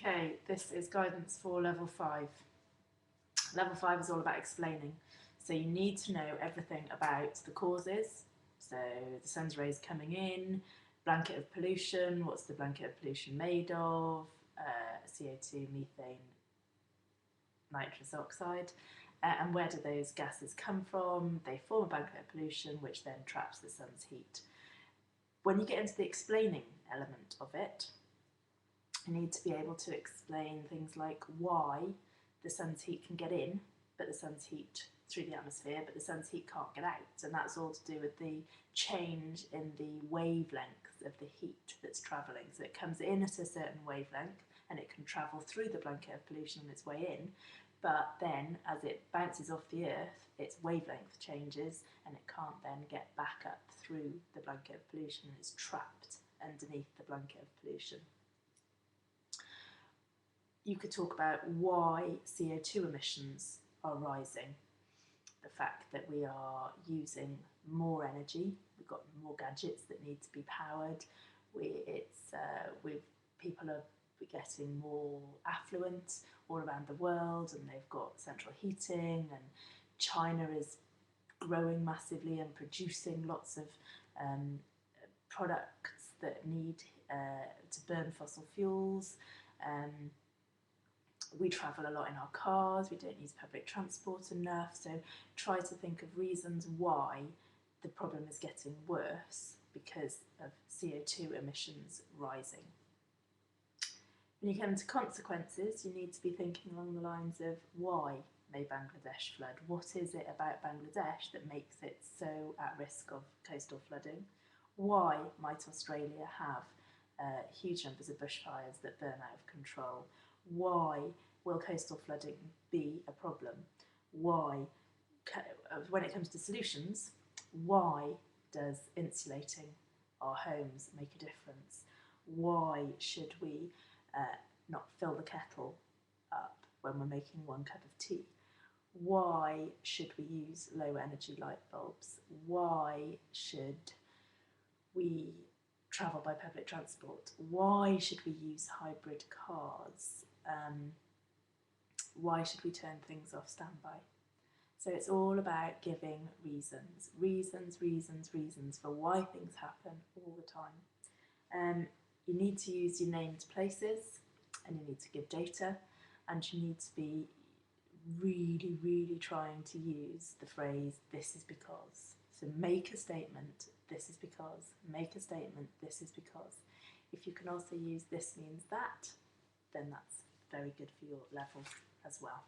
Okay, this is guidance for level 5. Level 5 is all about explaining. So you need to know everything about the causes. So the sun's rays coming in, blanket of pollution, what's the blanket of pollution made of, CO2, methane, nitrous oxide, and where do those gases come from? They form a blanket of pollution which then traps the sun's heat. When you get into the explaining element of it, you need to be able to explain things like why the sun's heat can get in, but the sun's heat through the atmosphere, but the sun's heat can't get out. And that's all to do with the change in the wavelength of the heat that's travelling. So it comes in at a certain wavelength and it can travel through the blanket of pollution on its way in, but then as it bounces off the earth, its wavelength changes and it can't then get back up through the blanket of pollution and it's trapped underneath the blanket of pollution. You could talk about why CO2 emissions are rising. The fact that we are using more energy, we've got more gadgets that need to be powered, people are getting more affluent all around the world and they've got central heating, and China is growing massively and producing lots of products that need to burn fossil fuels. We travel a lot in our cars, we don't use public transport enough, so try to think of reasons why the problem is getting worse because of CO2 emissions rising. When you come to consequences, you need to be thinking along the lines of why may Bangladesh flood? What is it about Bangladesh that makes it so at risk of coastal flooding? Why might Australia have huge numbers of bushfires that burn out of control? Why will coastal flooding be a problem? Why, when it comes to solutions, why does insulating our homes make a difference? Why should we not fill the kettle up when we're making one cup of tea? Why should we use low energy light bulbs? Why should we travel by public transport? Why should we use hybrid cars? Why should we turn things off standby? So it's all about giving reasons for why things happen all the time. You need to use your named places and you need to give data, and you need to be really trying to use the phrase, this is because. So make a statement, this is because. Make a statement, this is because. If you can also use this means that, then that's very good for your level as well.